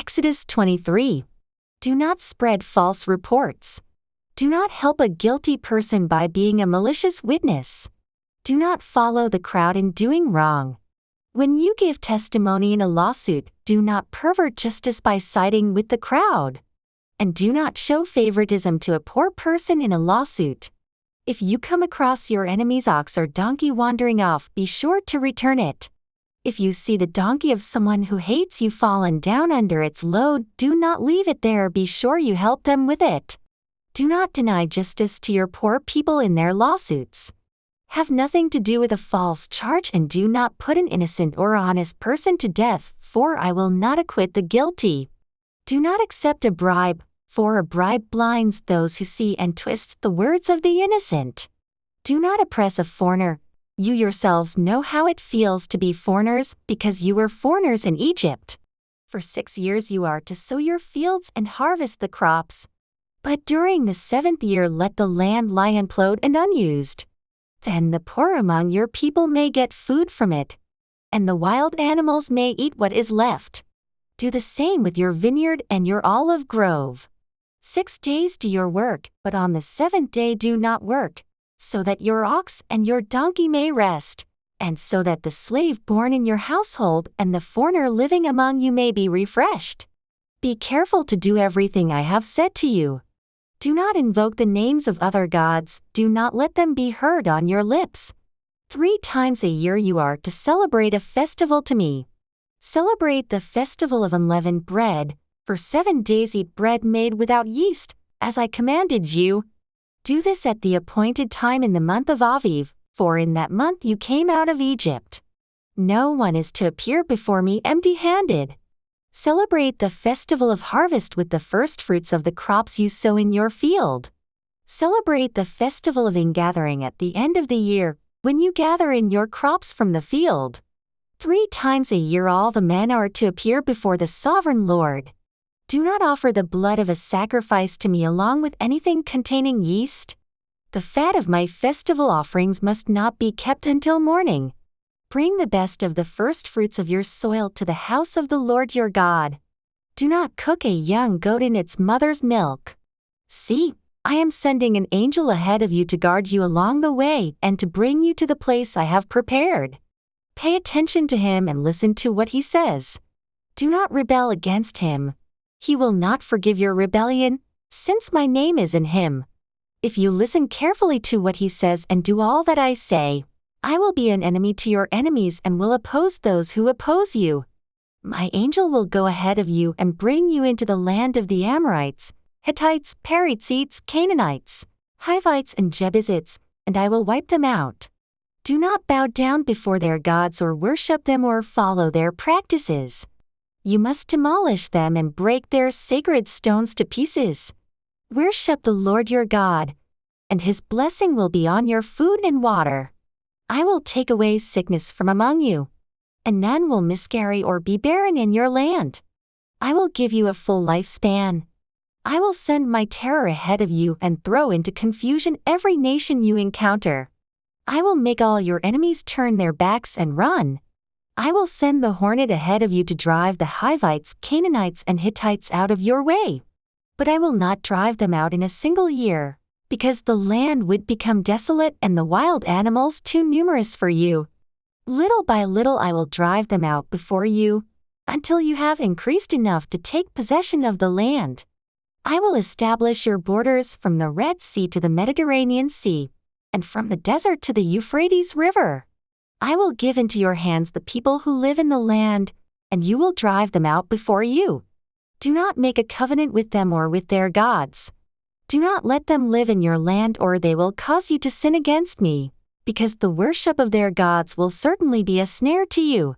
Exodus 23. Do not spread false reports. Do not help a guilty person by being a malicious witness. Do not follow the crowd in doing wrong. When you give testimony in a lawsuit, do not pervert justice by siding with the crowd. And do not show favoritism to a poor person in a lawsuit. If you come across your enemy's ox or donkey wandering off, be sure to return it. If you see the donkey of someone who hates you fallen down under its load, do not leave it there, be sure you help them with it. Do not deny justice to your poor people in their lawsuits. Have nothing to do with a false charge and do not put an innocent or honest person to death, for I will not acquit the guilty. Do not accept a bribe, for a bribe blinds those who see and twists the words of the innocent. Do not oppress a foreigner. You yourselves know how it feels to be foreigners, because you were foreigners in Egypt. For 6 years you are to sow your fields and harvest the crops. But during the 7th year let the land lie unplowed and unused. Then the poor among your people may get food from it, and the wild animals may eat what is left. Do the same with your vineyard and your olive grove. 6 days do your work, but on the 7th day do not work, so that your ox and your donkey may rest, and so that the slave born in your household and the foreigner living among you may be refreshed. Be careful to do everything I have said to you. Do not invoke the names of other gods, do not let them be heard on your lips. 3 times a year you are to celebrate a festival to me. Celebrate the festival of unleavened bread. For 7 days eat bread made without yeast, as I commanded you. Do this at the appointed time in the month of Aviv, for in that month you came out of Egypt. No one is to appear before me empty-handed. Celebrate the festival of harvest with the firstfruits of the crops you sow in your field. Celebrate the festival of ingathering at the end of the year, when you gather in your crops from the field. 3 times a year all the men are to appear before the sovereign Lord. Do not offer the blood of a sacrifice to me along with anything containing yeast. The fat of my festival offerings must not be kept until morning. Bring the best of the firstfruits of your soil to the house of the Lord your God. Do not cook a young goat in its mother's milk. See, I am sending an angel ahead of you to guard you along the way and to bring you to the place I have prepared. Pay attention to him and listen to what he says. Do not rebel against him. He will not forgive your rebellion, since my name is in him. If you listen carefully to what he says and do all that I say, I will be an enemy to your enemies and will oppose those who oppose you. My angel will go ahead of you and bring you into the land of the Amorites, Hittites, Perizzites, Canaanites, Hivites and Jebusites, and I will wipe them out. Do not bow down before their gods or worship them or follow their practices. You must demolish them and break their sacred stones to pieces. Worship the Lord your God, and his blessing will be on your food and water. I will take away sickness from among you, and none will miscarry or be barren in your land. I will give you a full lifespan. I will send my terror ahead of you and throw into confusion every nation you encounter. I will make all your enemies turn their backs and run. I will send the hornet ahead of you to drive the Hivites, Canaanites, and Hittites out of your way. But I will not drive them out in a single year, because the land would become desolate and the wild animals too numerous for you. Little by little I will drive them out before you, until you have increased enough to take possession of the land. I will establish your borders from the Red Sea to the Mediterranean Sea, and from the desert to the Euphrates River. I will give into your hands the people who live in the land, and you will drive them out before you. Do not make a covenant with them or with their gods. Do not let them live in your land or they will cause you to sin against me, because the worship of their gods will certainly be a snare to you.